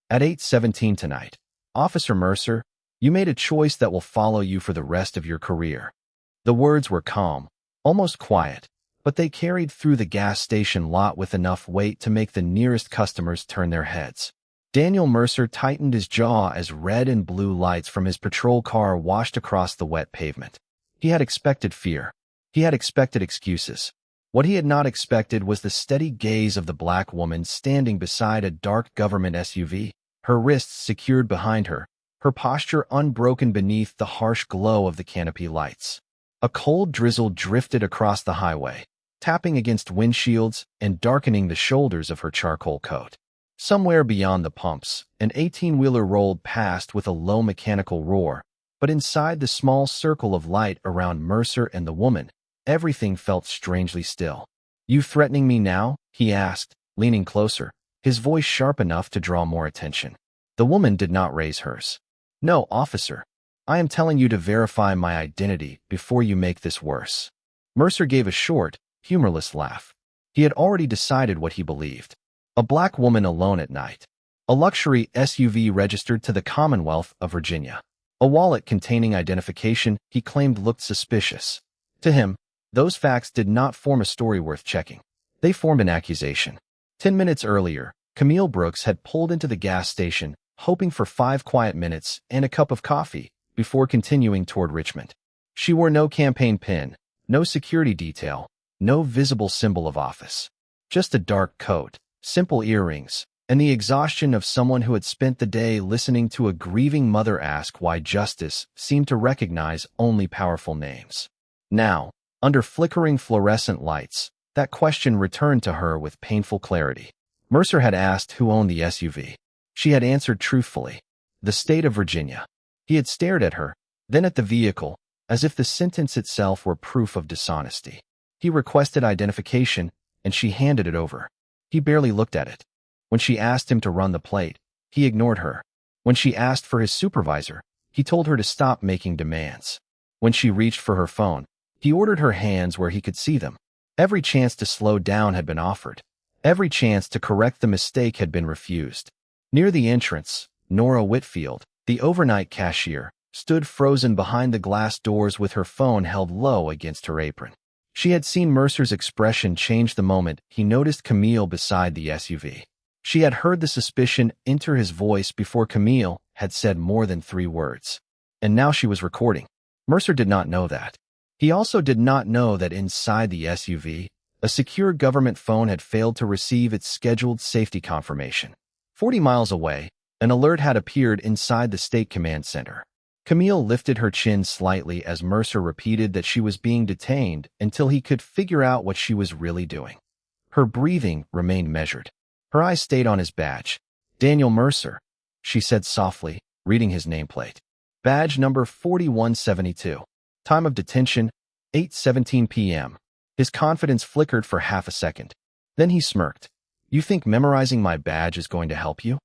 At 8:17 tonight, Officer Mercer, you made a choice that will follow you for the rest of your career. The words were calm, almost quiet, but they carried through the gas station lot with enough weight to make the nearest customers turn their heads. Daniel Mercer tightened his jaw as red and blue lights from his patrol car washed across the wet pavement. He had expected fear. He had expected excuses. What he had not expected was the steady gaze of the black woman standing beside a dark government SUV, her wrists secured behind her, her posture unbroken beneath the harsh glow of the canopy lights. A cold drizzle drifted across the highway, tapping against windshields and darkening the shoulders of her charcoal coat. Somewhere beyond the pumps, an 18-wheeler rolled past with a low mechanical roar, but inside the small circle of light around Mercer and the woman, everything felt strangely still. "You threatening me now?" he asked, leaning closer, his voice sharp enough to draw more attention. The woman did not raise hers. "No, officer. I am telling you to verify my identity before you make this worse." Mercer gave a short, humorless laugh. He had already decided what he believed. A black woman alone at night. A luxury SUV registered to the Commonwealth of Virginia. A wallet containing identification he claimed looked suspicious. To him, those facts did not form a story worth checking. They formed an accusation. 10 minutes earlier, Camille Brooks had pulled into the gas station, hoping for 5 quiet minutes and a cup of coffee before continuing toward Richmond. She wore no campaign pin, no security detail, no visible symbol of office. Just a dark coat, simple earrings, and the exhaustion of someone who had spent the day listening to a grieving mother ask why justice seemed to recognize only powerful names. Now, under flickering fluorescent lights, that question returned to her with painful clarity. Mercer had asked who owned the SUV. She had answered truthfully, "The state of Virginia." He had stared at her, then at the vehicle, as if the sentence itself were proof of dishonesty. He requested identification, and she handed it over. He barely looked at it. When she asked him to run the plate, he ignored her. When she asked for his supervisor, he told her to stop making demands. When she reached for her phone, he ordered her hands where he could see them. Every chance to slow down had been offered. Every chance to correct the mistake had been refused. Near the entrance, Nora Whitfield, the overnight cashier, stood frozen behind the glass doors with her phone held low against her apron. She had seen Mercer's expression change the moment he noticed Camille beside the SUV. She had heard the suspicion enter his voice before Camille had said more than 3 words. And now she was recording. Mercer did not know that. He also did not know that inside the SUV, a secure government phone had failed to receive its scheduled safety confirmation. 40 miles away, an alert had appeared inside the State Command Center. Camille lifted her chin slightly as Mercer repeated that she was being detained until he could figure out what she was really doing. Her breathing remained measured. Her eyes stayed on his badge. "Daniel Mercer," she said softly, reading his nameplate. "Badge number 4172. Time of detention, 8:17 p.m. His confidence flickered for half a second. Then he smirked. "You think memorizing my badge is going to help you?"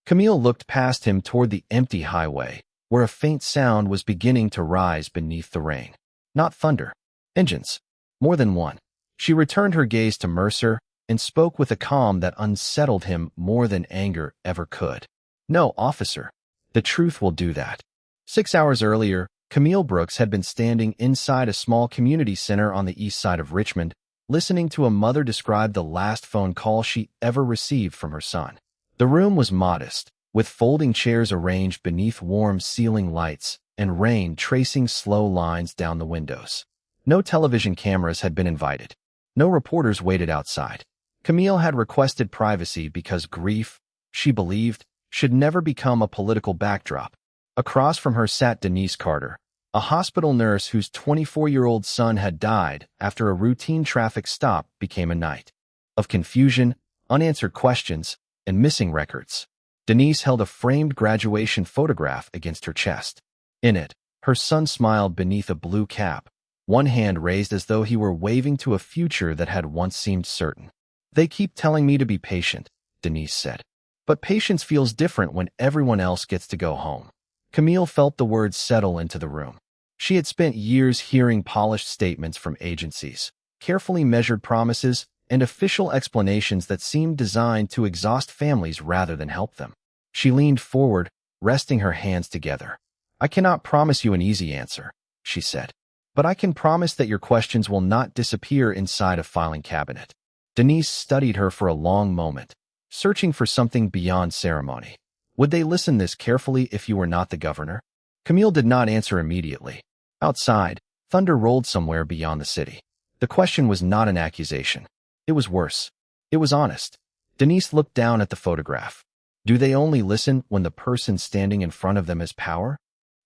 Camille looked past him toward the empty highway, where a faint sound was beginning to rise beneath the rain. Not thunder. Engines. More than one. She returned her gaze to Mercer and spoke with a calm that unsettled him more than anger ever could. "No, officer. The truth will do that." 6 hours earlier, Camille Brooks had been standing inside a small community center on the east side of Richmond, listening to a mother describe the last phone call she ever received from her son. The room was modest, with folding chairs arranged beneath warm ceiling lights and rain tracing slow lines down the windows. No television cameras had been invited. No reporters waited outside. Camille had requested privacy because grief, she believed, should never become a political backdrop. Across from her sat Denise Carter, a hospital nurse whose 24-year-old son had died after a routine traffic stop became a night of confusion, unanswered questions, and missing records. Denise held a framed graduation photograph against her chest. In it, her son smiled beneath a blue cap, one hand raised as though he were waving to a future that had once seemed certain. "They keep telling me to be patient," Denise said. "But patience feels different when everyone else gets to go home." Camille felt the words settle into the room. She had spent years hearing polished statements from agencies, carefully measured promises, and official explanations that seemed designed to exhaust families rather than help them. She leaned forward, resting her hands together. "I cannot promise you an easy answer," she said. "But I can promise that your questions will not disappear inside a filing cabinet." Denise studied her for a long moment, searching for something beyond ceremony. Would they listen this carefully if you were not the governor? Camille did not answer immediately. Outside, thunder rolled somewhere beyond the city. The question was not an accusation. It was worse. It was honest. Denise looked down at the photograph. Do they only listen when the person standing in front of them has power?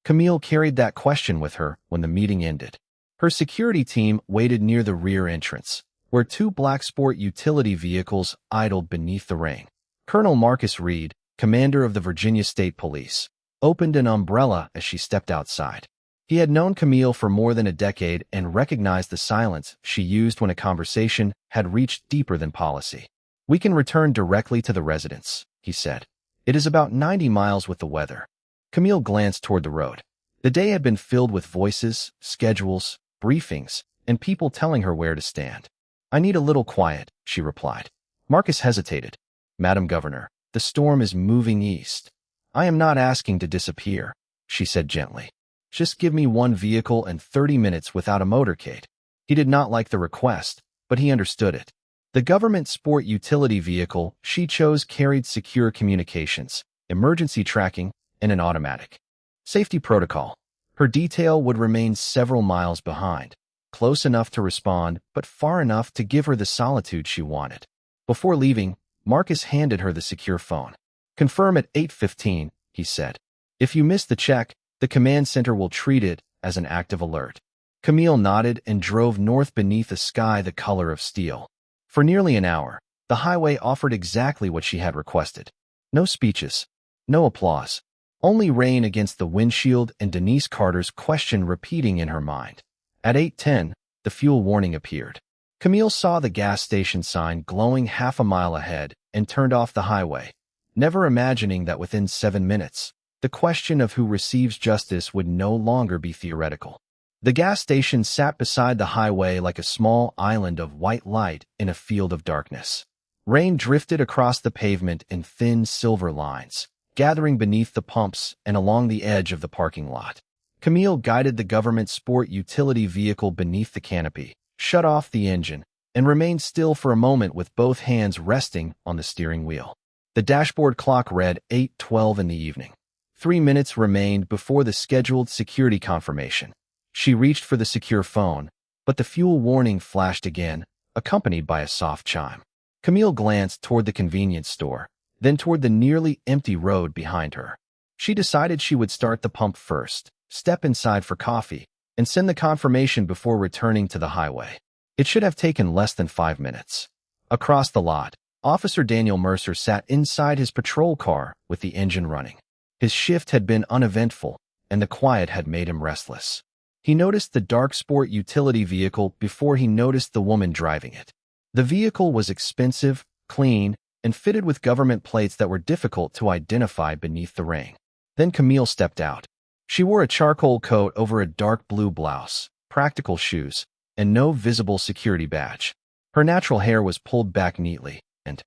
Camille carried that question with her when the meeting ended. Her security team waited near the rear entrance, where two black sport utility vehicles idled beneath the ring. Colonel Marcus Reed, commander of the Virginia State Police, opened an umbrella as she stepped outside. He had known Camille for more than a decade and recognized the silence she used when a conversation had reached deeper than policy. "We can return directly to the residence," he said. "It is about 90 miles with the weather." Camille glanced toward the road. The day had been filled with voices, schedules, briefings, and people telling her where to stand. "I need a little quiet," she replied. Marcus hesitated. "Madam Governor, the storm is moving east." "I am not asking to disappear," she said gently. "Just give me one vehicle and 30 minutes without a motorcade." He did not like the request, but he understood it. The government sport utility vehicle she chose carried secure communications, emergency tracking, and an automatic safety protocol. Her detail would remain several miles behind, close enough to respond, but far enough to give her the solitude she wanted. Before leaving, Marcus handed her the secure phone. "Confirm at 8:15, he said. "If you miss the check, the command center will treat it as an active alert." Camille nodded and drove north beneath a sky the color of steel. For nearly an hour, the highway offered exactly what she had requested. No speeches, no applause, only rain against the windshield and Denise Carter's question repeating in her mind. At 8:10, the fuel warning appeared. Camille saw the gas station sign glowing half a mile ahead and turned off the highway, never imagining that within 7 minutes, the question of who receives justice would no longer be theoretical. The gas station sat beside the highway like a small island of white light in a field of darkness. Rain drifted across the pavement in thin silver lines, gathering beneath the pumps and along the edge of the parking lot. Camille guided the government sport utility vehicle beneath the canopy, shut off the engine, and remained still for a moment with both hands resting on the steering wheel. The dashboard clock read 8:12 in the evening. 3 minutes remained before the scheduled security confirmation. She reached for the secure phone, but the fuel warning flashed again, accompanied by a soft chime. Camille glanced toward the convenience store, then toward the nearly empty road behind her. She decided she would start the pump first, step inside for coffee, and send the confirmation before returning to the highway. It should have taken less than 5 minutes. Across the lot, Officer Daniel Mercer sat inside his patrol car with the engine running. His shift had been uneventful, and the quiet had made him restless. He noticed the dark sport utility vehicle before he noticed the woman driving it. The vehicle was expensive, clean, and fitted with government plates that were difficult to identify beneath the rain. Then Camille stepped out. She wore a charcoal coat over a dark blue blouse, practical shoes, and no visible security badge. Her natural hair was pulled back neatly, and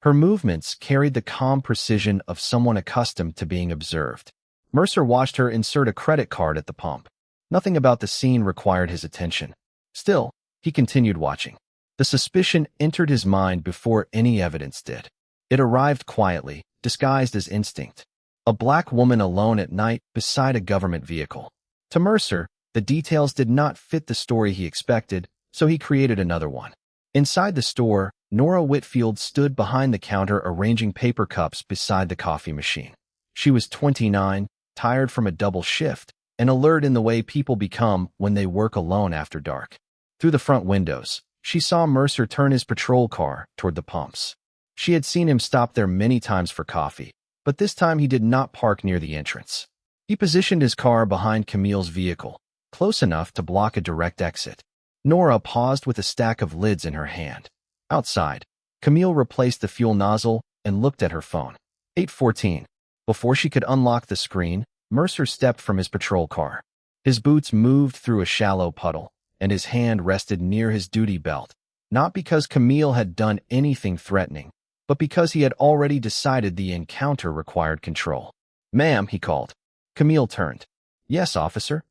her movements carried the calm precision of someone accustomed to being observed. Mercer watched her insert a credit card at the pump. Nothing about the scene required his attention. Still, he continued watching. The suspicion entered his mind before any evidence did. It arrived quietly, disguised as instinct. A black woman alone at night beside a government vehicle. To Mercer, the details did not fit the story he expected, so he created another one. Inside the store, Nora Whitfield stood behind the counter arranging paper cups beside the coffee machine. She was 29, tired from a double shift, and alert in the way people become when they work alone after dark. Through the front windows, she saw Mercer turn his patrol car toward the pumps. She had seen him stop there many times for coffee, but this time he did not park near the entrance. He positioned his car behind Camille's vehicle, close enough to block a direct exit. Nora paused with a stack of lids in her hand. Outside, Camille replaced the fuel nozzle and looked at her phone. 8:14. Before she could unlock the screen, Mercer stepped from his patrol car. His boots moved through a shallow puddle, and his hand rested near his duty belt, not because Camille had done anything threatening, but because he had already decided the encounter required control. "Ma'am," he called. Camille turned. "Yes, officer."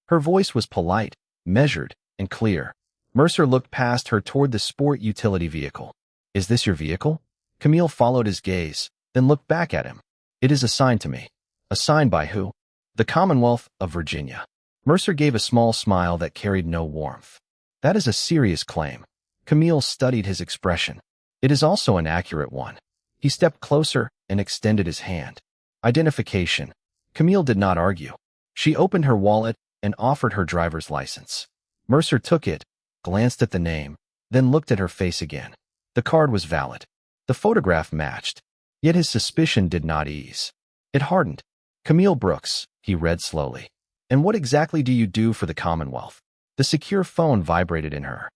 Her voice was polite, measured, and clear. Mercer looked past her toward the sport utility vehicle. "Is this your vehicle?" Camille followed his gaze, then looked back at him. "It is assigned to me." "Assigned by who?" "The Commonwealth of Virginia." Mercer gave a small smile that carried no warmth. "That is a serious claim." Camille studied his expression. "It is also an accurate one." He stepped closer and extended his hand. "Identification." Camille did not argue. She opened her wallet and offered her driver's license. Mercer took it, glanced at the name, then looked at her face again. The card was valid. The photograph matched. Yet his suspicion did not ease. It hardened. "Camille Brooks," he read slowly. "And what exactly do you do for the Commonwealth?" The secure phone vibrated in her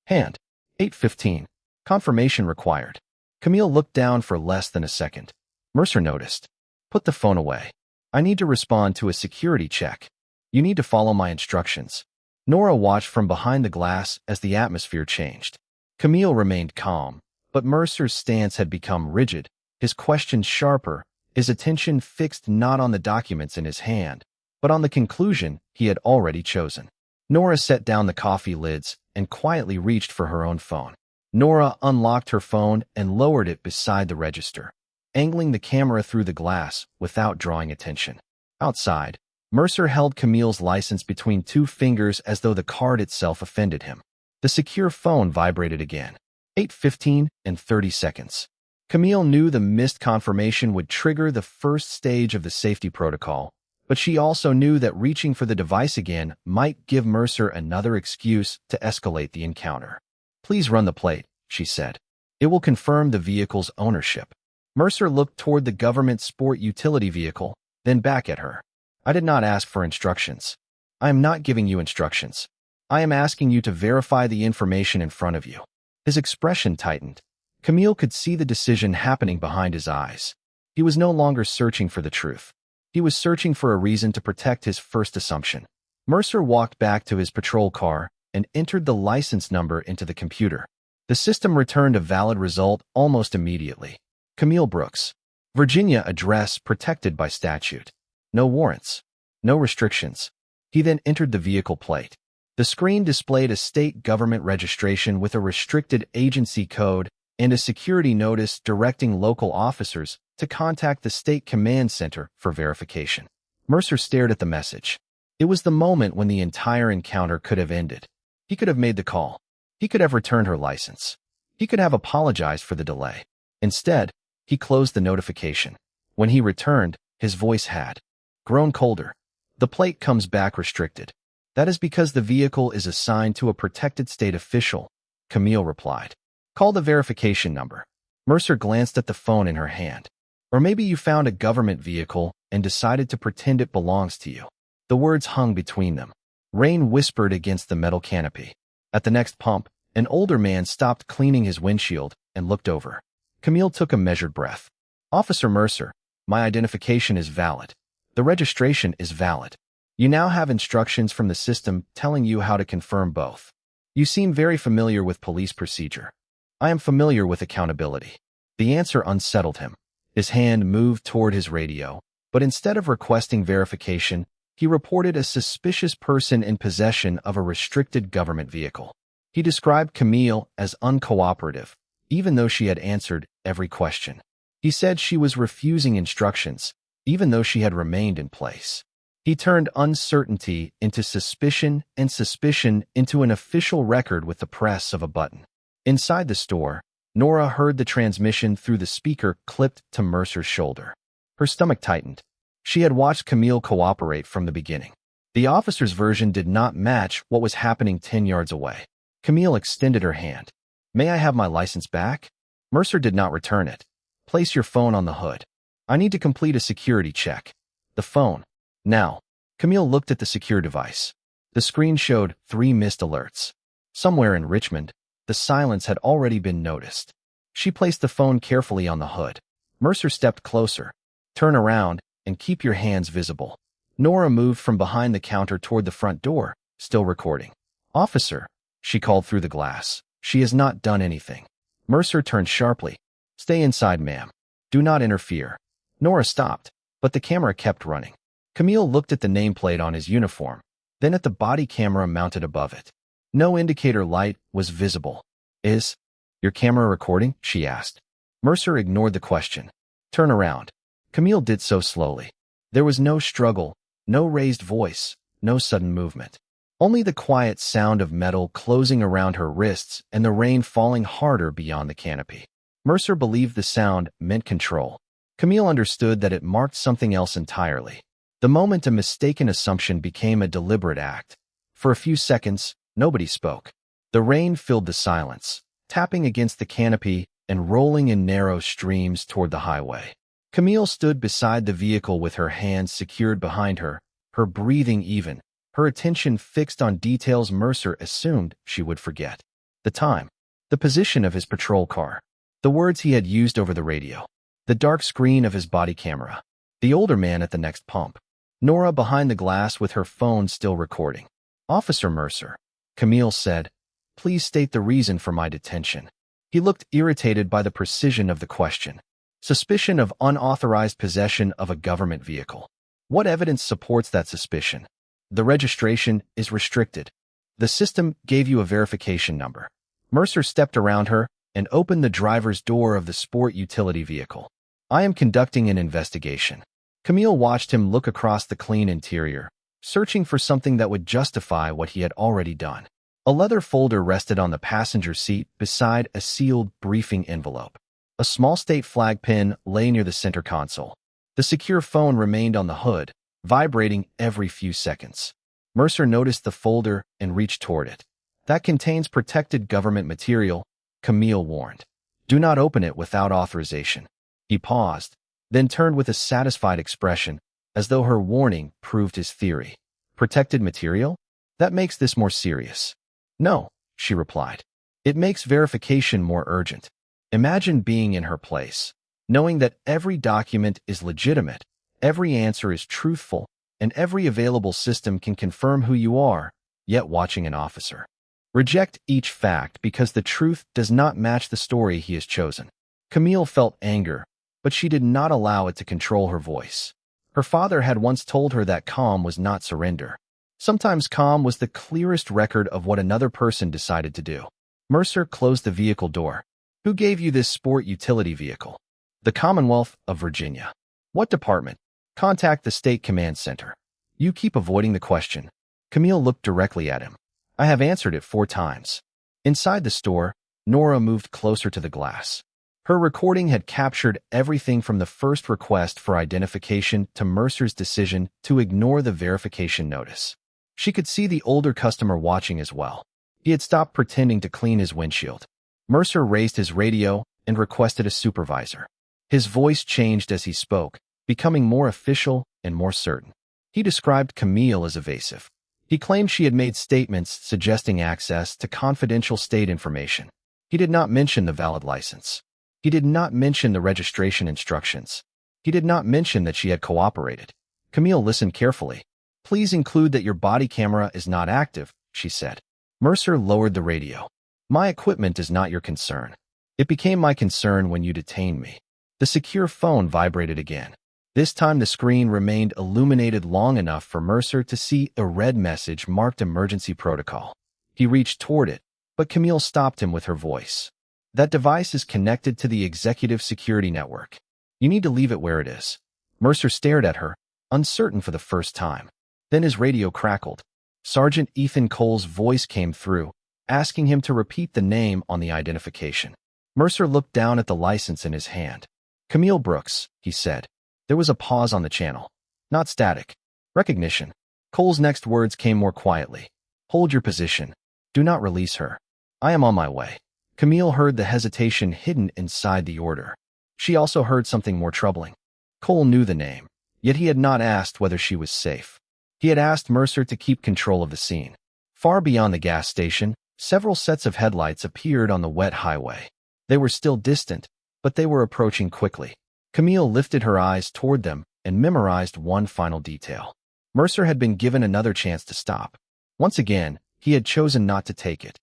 hand. 8:15. Confirmation required. Camille looked down for less than a second. Mercer noticed. "Put the phone away. I need to respond to a security check. You need to follow my instructions." Nora watched from behind the glass as the atmosphere changed. Camille remained calm, but Mercer's stance had become rigid, his questions sharper, his attention fixed not on the documents in his hand, but on the conclusion he had already chosen. Nora set down the coffee lids and quietly reached for her own phone. Nora unlocked her phone and lowered it beside the register, angling the camera through the glass without drawing attention. Outside, Mercer held Camille's license between two fingers as though the card itself offended him. The secure phone vibrated again. 8:15 and 30 seconds. Camille knew the missed confirmation would trigger the first stage of the safety protocol, but she also knew that reaching for the device again might give Mercer another excuse to escalate the encounter. "Please run the plate," she said. "It will confirm the vehicle's ownership." Mercer looked toward the government sport utility vehicle, then back at her. "I did not ask for instructions. I am not giving you instructions. I am asking you to verify the information in front of you." His expression tightened. Camille could see the decision happening behind his eyes. He was no longer searching for the truth. He was searching for a reason to protect his first assumption. Mercer walked back to his patrol car and entered the license number into the computer. The system returned a valid result almost immediately. Camille Brooks. Virginia address protected by statute. No warrants. No restrictions. He then entered the vehicle plate. The screen displayed a state government registration with a restricted agency code and a security notice directing local officers to contact the state command center for verification. Mercer stared at the message. It was the moment when the entire encounter could have ended. He could have made the call. He could have returned her license. He could have apologized for the delay. Instead, he closed the notification. When he returned, his voice had grown colder. "The plate comes back restricted. That is because the vehicle is assigned to a protected state official," Camille replied. "Call the verification number." Mercer glanced at the phone in her hand. "Or maybe you found a government vehicle and decided to pretend it belongs to you." The words hung between them. Rain whispered against the metal canopy. At the next pump, an older man stopped cleaning his windshield and looked over. Camille took a measured breath. "Officer Mercer, my identification is valid. The registration is valid. You now have instructions from the system telling you how to confirm both. You seem very familiar with police procedure." "I am familiar with accountability." The answer unsettled him. His hand moved toward his radio, but instead of requesting verification, he reported a suspicious person in possession of a restricted government vehicle. He described Camille as uncooperative, even though she had answered every question. He said she was refusing instructions, even though she had remained in place. He turned uncertainty into suspicion and suspicion into an official record with the press of a button. Inside the store, Nora heard the transmission through the speaker clipped to Mercer's shoulder. Her stomach tightened. She had watched Camille cooperate from the beginning. The officer's version did not match what was happening 10 yards away. Camille extended her hand. "May I have my license back?" Mercer did not return it. "Place your phone on the hood. I need to complete a security check." The phone. Now. Camille looked at the secure device. The screen showed 3 missed alerts. Somewhere in Richmond, the silence had already been noticed. She placed the phone carefully on the hood. Mercer stepped closer. "Turn around and keep your hands visible." Nora moved from behind the counter toward the front door, still recording. "Officer," she called through the glass, "she has not done anything." Mercer turned sharply. "Stay inside, ma'am. Do not interfere." Nora stopped, but the camera kept running. Camille looked at the nameplate on his uniform, then at the body camera mounted above it. No indicator light was visible. "Is your camera recording?" she asked. Mercer ignored the question. "Turn around." Camille did so slowly. There was no struggle, no raised voice, no sudden movement. Only the quiet sound of metal closing around her wrists and the rain falling harder beyond the canopy. Mercer believed the sound meant control. Camille understood that it marked something else entirely. The moment a mistaken assumption became a deliberate act. For a few seconds, nobody spoke. The rain filled the silence, tapping against the canopy and rolling in narrow streams toward the highway. Camille stood beside the vehicle with her hands secured behind her, her breathing even, her attention fixed on details Mercer assumed she would forget. The time, the position of his patrol car, the words he had used over the radio, the dark screen of his body camera, the older man at the next pump, Nora behind the glass with her phone still recording. "Officer Mercer," Camille said, "please state the reason for my detention." He looked irritated by the precision of the question. Suspicion of unauthorized possession of a government vehicle. What evidence supports that suspicion? The registration is restricted. The system gave you a verification number. Mercer stepped around her and opened the driver's door of the sport utility vehicle. "I am conducting an investigation." Camille watched him look across the clean interior, searching for something that would justify what he had already done. A leather folder rested on the passenger seat beside a sealed briefing envelope. A small state flag pin lay near the center console. The secure phone remained on the hood, vibrating every few seconds. Mercer noticed the folder and reached toward it. "That contains protected government material," Camille warned. "Do not open it without authorization." He paused, then turned with a satisfied expression, as though her warning proved his theory. "Protected material? That makes this more serious." "No," she replied. "It makes verification more urgent. Imagine being in her place, knowing that every document is legitimate, every answer is truthful, and every available system can confirm who you are, yet watching an officer. Reject each fact because the truth does not match the story he has chosen." Camille felt anger, but she did not allow it to control her voice. Her father had once told her that calm was not surrender. Sometimes calm was the clearest record of what another person decided to do. Mercer closed the vehicle door. "Who gave you this sport utility vehicle?" "The Commonwealth of Virginia." "What department?" "Contact the State Command Center." "You keep avoiding the question." Camille looked directly at him. "I have answered it 4 times. Inside the store, Nora moved closer to the glass. Her recording had captured everything from the first request for identification to Mercer's decision to ignore the verification notice. She could see the older customer watching as well. He had stopped pretending to clean his windshield. Mercer raised his radio and requested a supervisor. His voice changed as he spoke, becoming more official and more certain. He described Camille as evasive. He claimed she had made statements suggesting access to confidential state information. He did not mention the valid license. He did not mention the registration instructions. He did not mention that she had cooperated. Camille listened carefully. "Please include that your body camera is not active," she said. Mercer lowered the radio. "My equipment is not your concern. It became my concern when you detained me." The secure phone vibrated again. This time the screen remained illuminated long enough for Mercer to see a red message marked Emergency Protocol. He reached toward it, but Camille stopped him with her voice. "That device is connected to the Executive Security Network. You need to leave it where it is." Mercer stared at her, uncertain for the first time. Then his radio crackled. Sergeant Ethan Cole's voice came through, asking him to repeat the name on the identification. Mercer looked down at the license in his hand. "Camille Brooks," he said. There was a pause on the channel. Not static. Recognition. Cole's next words came more quietly. "Hold your position. Do not release her. I am on my way." Camille heard the hesitation hidden inside the order. She also heard something more troubling. Cole knew the name, yet he had not asked whether she was safe. He had asked Mercer to keep control of the scene. Far beyond the gas station, several sets of headlights appeared on the wet highway. They were still distant, but they were approaching quickly. Camille lifted her eyes toward them and memorized one final detail. Mercer had been given another chance to stop. Once again, he had chosen not to take it.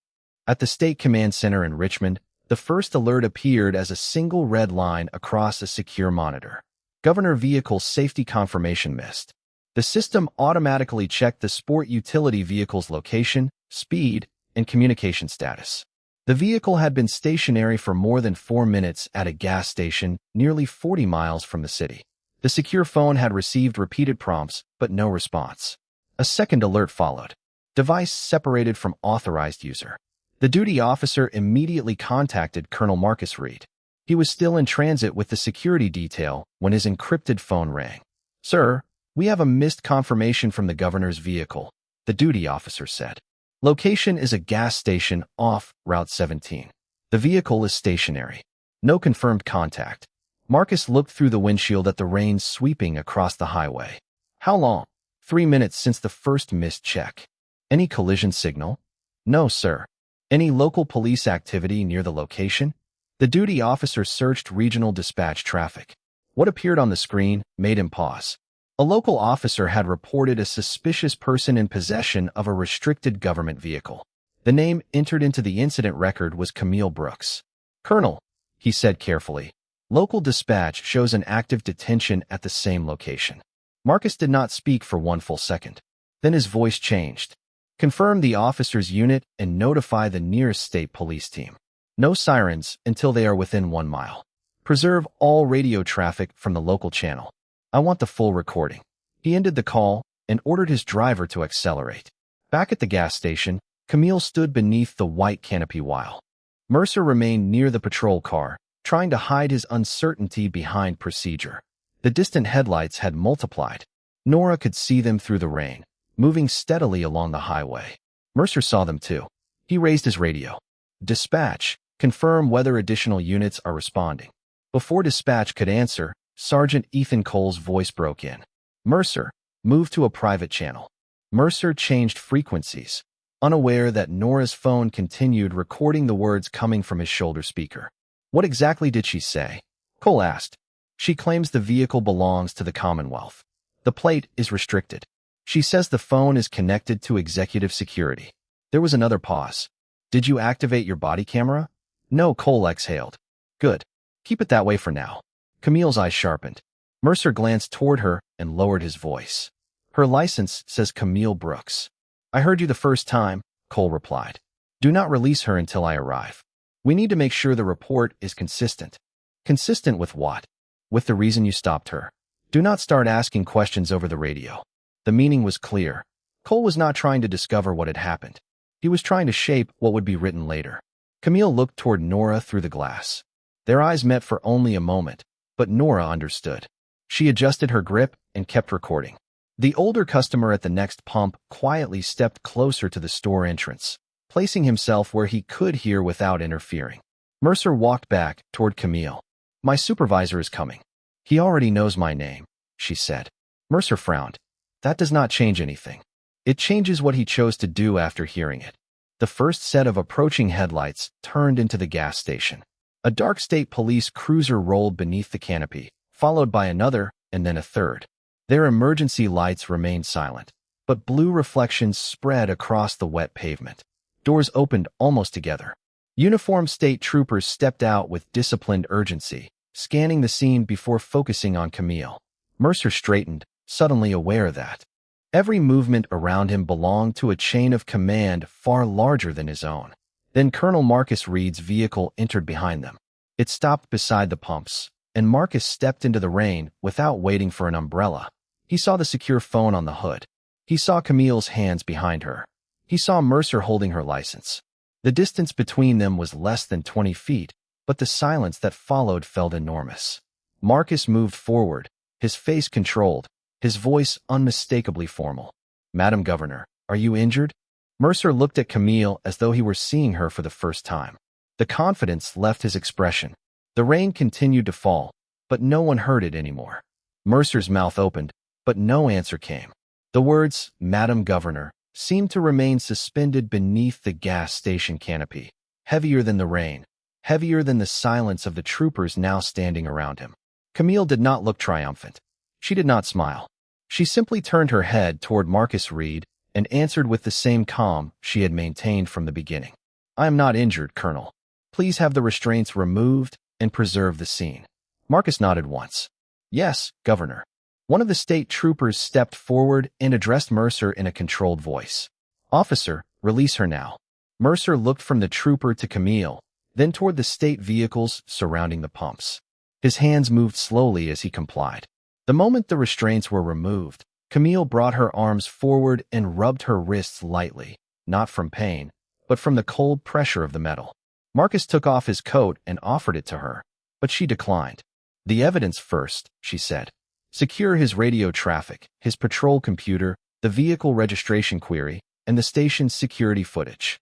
At the State Command Center in Richmond, the The first alert appeared as a single red line across a secure monitor. Governor Vehicle Safety Confirmation missed. The system automatically checked the sport utility vehicle's location, speed, and communication status. The vehicle had been stationary for more than 4 minutes at a gas station nearly 40 miles from the city. The secure phone had received repeated prompts, but no response. A second alert followed. Device separated from authorized user. The duty officer immediately contacted Colonel Marcus Reed. He was still in transit with the security detail when his encrypted phone rang. "Sir, we have a missed confirmation from the governor's vehicle," the duty officer said. "Location is a gas station off Route 17. The vehicle is stationary. No confirmed contact." Marcus looked through the windshield at the rain sweeping across the highway. "How long?" 3 minutes since the first missed check. "Any collision signal?" "No, sir." "Any local police activity near the location?" The duty officer searched regional dispatch traffic. What appeared on the screen made him pause. A local officer had reported a suspicious person in possession of a restricted government vehicle. The name entered into the incident record was Camille Brooks. "Colonel," he said carefully, "local dispatch shows an active detention at the same location." Marcus did not speak for 1 full second. Then his voice changed. "Confirm the officer's unit and notify the nearest state police team. No sirens until they are within 1 mile. Preserve all radio traffic from the local channel. I want the full recording." He ended the call and ordered his driver to accelerate. Back at the gas station, Camille stood beneath the white canopy while Mercer remained near the patrol car, trying to hide his uncertainty behind procedure. The distant headlights had multiplied. Nora could see them through the rain, moving steadily along the highway. Mercer saw them too. He raised his radio. "Dispatch, confirm whether additional units are responding." Before dispatch could answer, Sergeant Ethan Cole's voice broke in. "Mercer, move to a private channel." Mercer changed frequencies, unaware that Nora's phone continued recording the words coming from his shoulder speaker. "What exactly did she say?" Cole asked. "She claims the vehicle belongs to the Commonwealth. The plate is restricted. She says the phone is connected to executive security." There was another pause. "Did you activate your body camera?" "No," Cole exhaled. "Good. Keep it that way for now." Camille's eyes sharpened. Mercer glanced toward her and lowered his voice. "Her license says Camille Brooks." "I heard you the first time," Cole replied. "Do not release her until I arrive. We need to make sure the report is consistent." "Consistent with what?" "With the reason you stopped her. Do not start asking questions over the radio." The meaning was clear. Cole was not trying to discover what had happened. He was trying to shape what would be written later. Camille looked toward Nora through the glass. Their eyes met for only a moment, but Nora understood. She adjusted her grip and kept recording. The older customer at the next pump quietly stepped closer to the store entrance, placing himself where he could hear without interfering. Mercer walked back toward Camille. "My supervisor is coming. He already knows my name," she said. Mercer frowned. "That does not change anything. It changes what he chose to do after hearing it." The first set of approaching headlights turned into the gas station. A dark state police cruiser rolled beneath the canopy, followed by another and then a third. Their emergency lights remained silent, but blue reflections spread across the wet pavement. Doors opened almost together. Uniformed state troopers stepped out with disciplined urgency, scanning the scene before focusing on Camille. Mercer straightened, suddenly aware that every movement around him belonged to a chain of command far larger than his own. Then Colonel Marcus Reed's vehicle entered behind them. It stopped beside the pumps, and Marcus stepped into the rain without waiting for an umbrella. He saw the secure phone on the hood. He saw Camille's hands behind her. He saw Mercer holding her license. The distance between them was less than 20 feet, but the silence that followed felt enormous. Marcus moved forward, his face controlled, his voice unmistakably formal. "Madam Governor, are you injured?" Mercer looked at Camille as though he were seeing her for the first time. The confidence left his expression. The rain continued to fall, but no one heard it anymore. Mercer's mouth opened, but no answer came. The words, "Madam Governor," seemed to remain suspended beneath the gas station canopy, heavier than the rain, heavier than the silence of the troopers now standing around him. Camille did not look triumphant. She did not smile. She simply turned her head toward Marcus Reed and answered with the same calm she had maintained from the beginning. "I am not injured, Colonel." Please have the restraints removed and preserve the scene. Marcus nodded once. Yes, Governor. One of the state troopers stepped forward and addressed Mercer in a controlled voice. Officer, release her now. Mercer looked from the trooper to Camille, then toward the state vehicles surrounding the pumps. His hands moved slowly as he complied. The moment the restraints were removed, Camille brought her arms forward and rubbed her wrists lightly, not from pain, but from the cold pressure of the metal. Marcus took off his coat and offered it to her, but she declined. The evidence first, she said. Secure his radio traffic, his patrol computer, the vehicle registration query, and the station's security footage.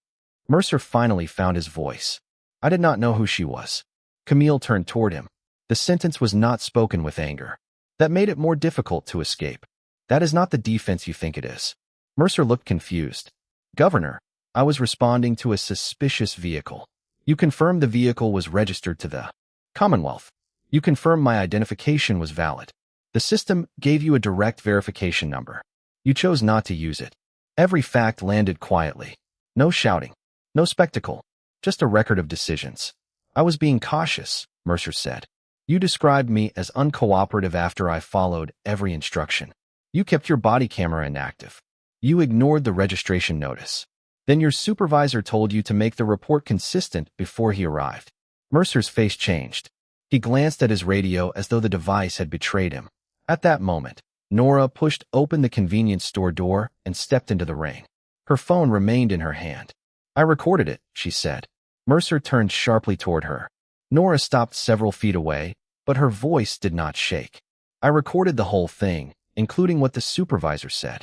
Mercer finally found his voice. I did not know who she was. Camille turned toward him. The sentence was not spoken with anger. That made it more difficult to escape. That is not the defense you think it is. Mercer looked confused. Governor, I was responding to a suspicious vehicle. You confirmed the vehicle was registered to the Commonwealth. You confirmed my identification was valid. The system gave you a direct verification number. You chose not to use it. Every fact landed quietly. No shouting. No spectacle. Just a record of decisions. I was being cautious, Mercer said. You described me as uncooperative after I followed every instruction. You kept your body camera inactive. You ignored the registration notice. Then your supervisor told you to make the report consistent before he arrived. Mercer's face changed. He glanced at his radio as though the device had betrayed him. At that moment, Nora pushed open the convenience store door and stepped into the rain. Her phone remained in her hand. I recorded it, she said. Mercer turned sharply toward her. Nora stopped several feet away, but her voice did not shake. I recorded the whole thing, including what the supervisor said.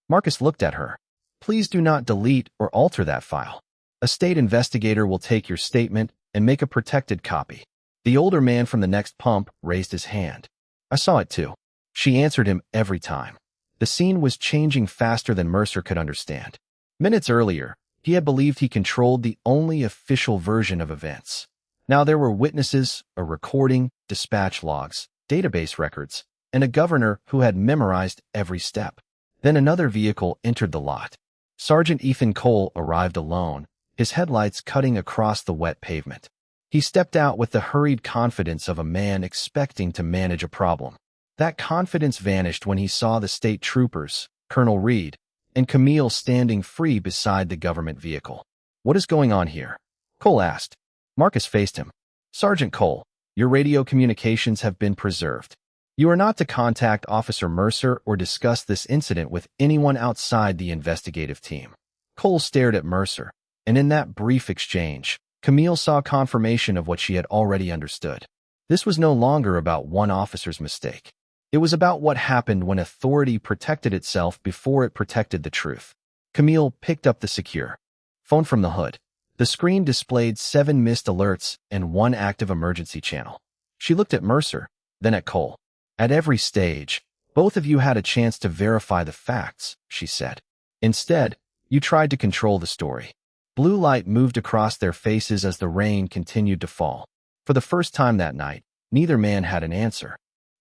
Marcus looked at her. Please do not delete or alter that file. A state investigator will take your statement and make a protected copy. The older man from the next pump raised his hand. I saw it too. She answered him every time. The scene was changing faster than Mercer could understand. Minutes earlier, he had believed he controlled the only official version of events. Now there were witnesses, a recording, dispatch logs, database records, and a governor who had memorized every step. Then another vehicle entered the lot. Sergeant Ethan Cole arrived alone, his headlights cutting across the wet pavement. He stepped out with the hurried confidence of a man expecting to manage a problem. That confidence vanished when he saw the state troopers, Colonel Reed, and Camille standing free beside the government vehicle. What is going on here? Cole asked. Marcus faced him. Sergeant Cole, your radio communications have been preserved. You are not to contact Officer Mercer or discuss this incident with anyone outside the investigative team. Cole stared at Mercer, and in that brief exchange, Camille saw confirmation of what she had already understood. This was no longer about one officer's mistake. It was about what happened when authority protected itself before it protected the truth. Camille picked up the secure phone from the hood. The screen displayed 7 missed alerts and 1 active emergency channel. She looked at Mercer, then at Cole. At every stage, both of you had a chance to verify the facts, she said. Instead, you tried to control the story. Blue light moved across their faces as the rain continued to fall. For the first time that night, neither man had an answer.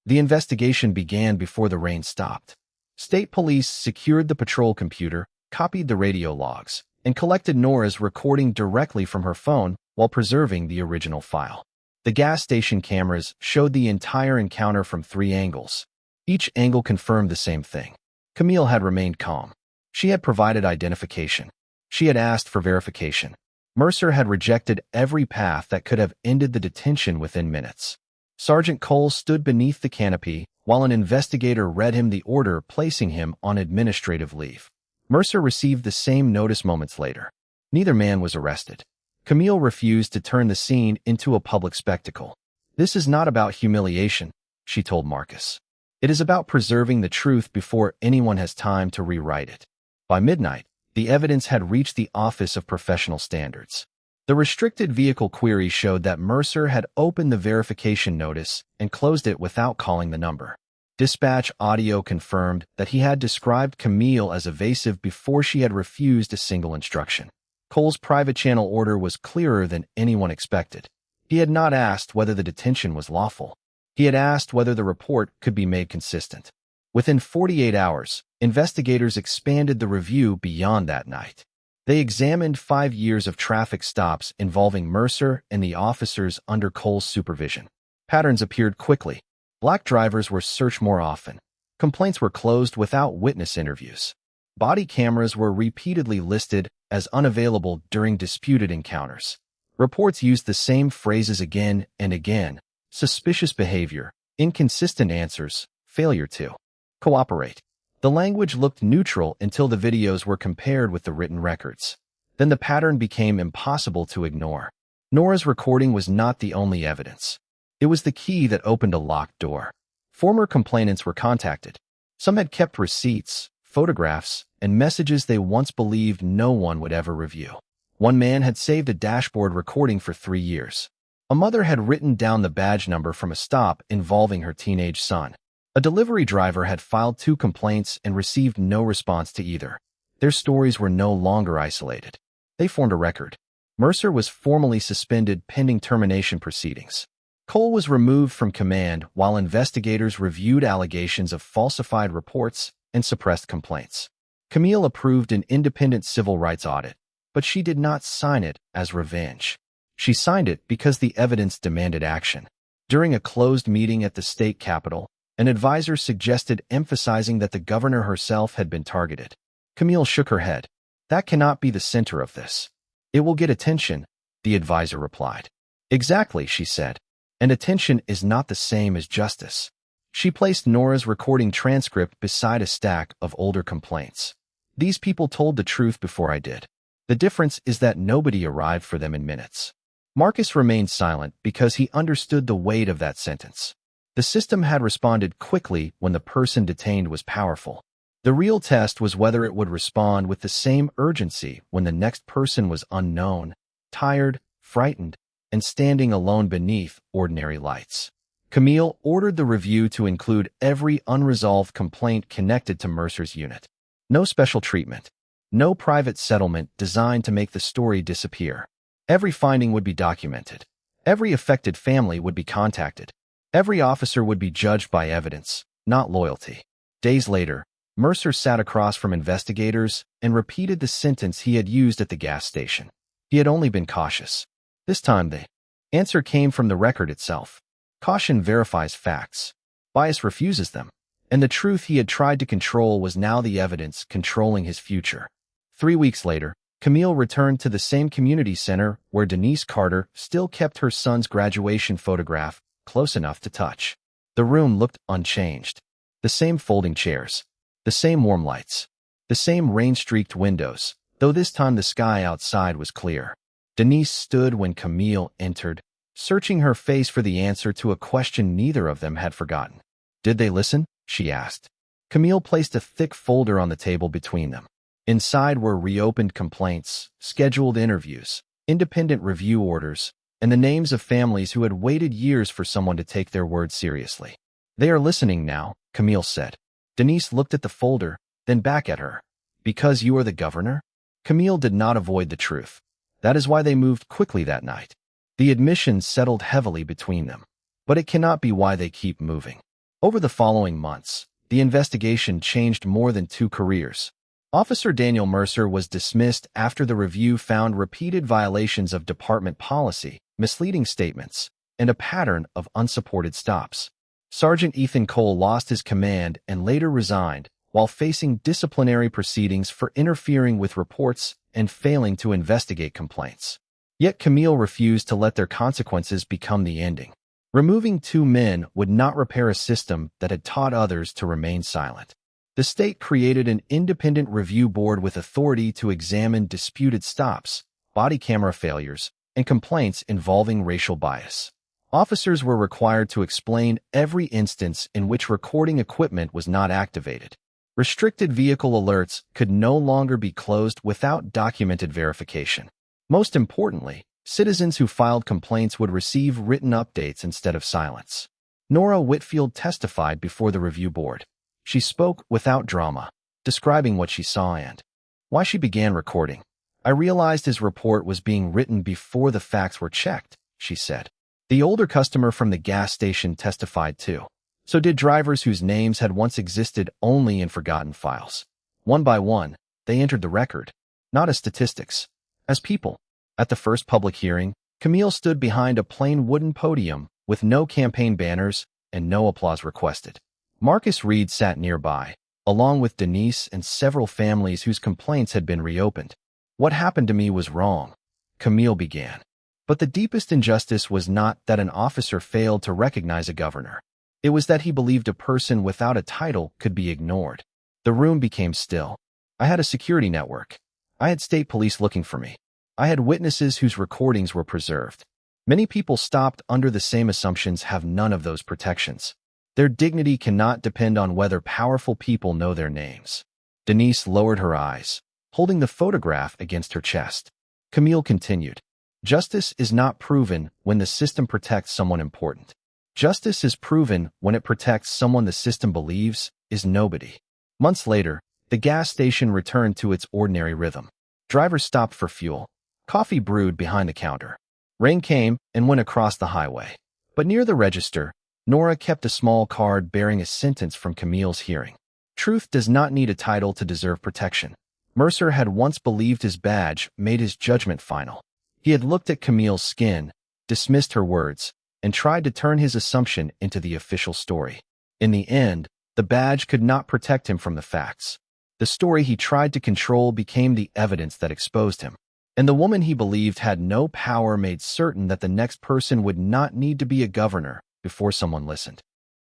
The investigation began before the rain stopped. State police secured the patrol computer, copied the radio logs, and collected Nora's recording directly from her phone while preserving the original file. The gas station cameras showed the entire encounter from 3 angles. Each angle confirmed the same thing. Camille had remained calm. She had provided identification. She had asked for verification. Mercer had rejected every path that could have ended the detention within minutes. Sergeant Cole stood beneath the canopy while an investigator read him the order placing him on administrative leave. Mercer received the same notice moments later. Neither man was arrested. Camille refused to turn the scene into a public spectacle. This is not about humiliation, she told Marcus. It is about preserving the truth before anyone has time to rewrite it. By midnight, the evidence had reached the Office of Professional Standards. The restricted vehicle query showed that Mercer had opened the verification notice and closed it without calling the number. Dispatch audio confirmed that he had described Camille as evasive before she had refused a single instruction. Cole's private channel order was clearer than anyone expected. He had not asked whether the detention was lawful. He had asked whether the report could be made consistent. Within 48 hours, investigators expanded the review beyond that night. They examined 5 years of traffic stops involving Mercer and the officers under Cole's supervision. Patterns appeared quickly. Black drivers were searched more often. Complaints were closed without witness interviews. Body cameras were repeatedly listed as unavailable during disputed encounters. Reports used the same phrases again and again: suspicious behavior, inconsistent answers, failure to cooperate. The language looked neutral until the videos were compared with the written records. Then the pattern became impossible to ignore. Nora's recording was not the only evidence. It was the key that opened a locked door. Former complainants were contacted. Some had kept receipts, photographs, and messages they once believed no one would ever review. One man had saved a dashboard recording for 3 years. A mother had written down the badge number from a stop involving her teenage son. A delivery driver had filed 2 complaints and received no response to either. Their stories were no longer isolated. They formed a record. Mercer was formally suspended pending termination proceedings. Cole was removed from command while investigators reviewed allegations of falsified reports and suppressed complaints. Camille approved an independent civil rights audit, but she did not sign it as revenge. She signed it because the evidence demanded action. During a closed meeting at the state capitol, an advisor suggested emphasizing that the governor herself had been targeted. Camille shook her head. "That cannot be the center of this." "It will get attention," the advisor replied. "Exactly," she said. "And attention is not the same as justice." She placed Nora's recording transcript beside a stack of older complaints. "These people told the truth before I did. The difference is that nobody arrived for them in minutes." Marcus remained silent because he understood the weight of that sentence. The system had responded quickly when the person detained was powerful. The real test was whether it would respond with the same urgency when the next person was unknown, tired, frightened, and standing alone beneath ordinary lights. Camille ordered the review to include every unresolved complaint connected to Mercer's unit. No special treatment. No private settlement designed to make the story disappear. Every finding would be documented. Every affected family would be contacted. Every officer would be judged by evidence, not loyalty. Days later, Mercer sat across from investigators and repeated the sentence he had used at the gas station. He had only been cautious. This time the answer came from the record itself. Caution verifies facts. Bias refuses them. And the truth he had tried to control was now the evidence controlling his future. 3 weeks later, Camille returned to the same community center where Denise Carter still kept her son's graduation photograph close enough to touch. The room looked unchanged. The same folding chairs. The same warm lights. The same rain-streaked windows, though this time the sky outside was clear. Denise stood when Camille entered, searching her face for the answer to a question neither of them had forgotten. "Did they listen?" she asked. Camille placed a thick folder on the table between them. Inside were reopened complaints, scheduled interviews, independent review orders, and the names of families who had waited years for someone to take their word seriously. "They are listening now," Camille said. Denise looked at the folder, then back at her. "Because you are the governor?" Camille did not avoid the truth. That is why they moved quickly that night. The admission settled heavily between them. But it cannot be why they keep moving. Over the following months, the investigation changed more than 2 careers. Officer Daniel Mercer was dismissed after the review found repeated violations of department policy, misleading statements, and a pattern of unsupported stops. Sergeant Ethan Cole lost his command and later resigned, while facing disciplinary proceedings for interfering with reports and failing to investigate complaints. Yet Camille refused to let their consequences become the ending. Removing 2 men would not repair a system that had taught others to remain silent. The state created an independent review board with authority to examine disputed stops, body camera failures, and complaints involving racial bias. Officers were required to explain every instance in which recording equipment was not activated. Restricted vehicle alerts could no longer be closed without documented verification. Most importantly, citizens who filed complaints would receive written updates instead of silence. Nora Whitfield testified before the review board. She spoke without drama, describing what she saw and why she began recording. "I realized his report was being written before the facts were checked," she said. The older customer from the gas station testified too. So did drivers whose names had once existed only in forgotten files. One by one, they entered the record. not as statistics, as people. At the first public hearing, Camille stood behind a plain wooden podium with no campaign banners and no applause requested. Marcus Reed sat nearby, along with Denise and several families whose complaints had been reopened. "What happened to me was wrong," Camille began. But the deepest injustice was not that an officer failed to recognize a governor. It was that he believed a person without a title could be ignored. The room became still. I had a security network. I had state police looking for me. I had witnesses whose recordings were preserved. Many people stopped under the same assumptions have none of those protections. Their dignity cannot depend on whether powerful people know their names. Denise lowered her eyes, holding the photograph against her chest. Camille continued, "Justice is not proven when the system protects someone important. Justice is proven when it protects someone the system believes is nobody." Months later, the gas station returned to its ordinary rhythm. Drivers stopped for fuel. Coffee brewed behind the counter. Rain came and went across the highway. But near the register, Nora kept a small card bearing a sentence from Camille's hearing. "Truth does not need a title to deserve protection." Mercer had once believed his badge made his judgment final. He had looked at Camille's skin, dismissed her words, and tried to turn his assumption into the official story. In the end, the badge could not protect him from the facts. The story he tried to control became the evidence that exposed him. And the woman he believed had no power made certain that the next person would not need to be a governor before someone listened.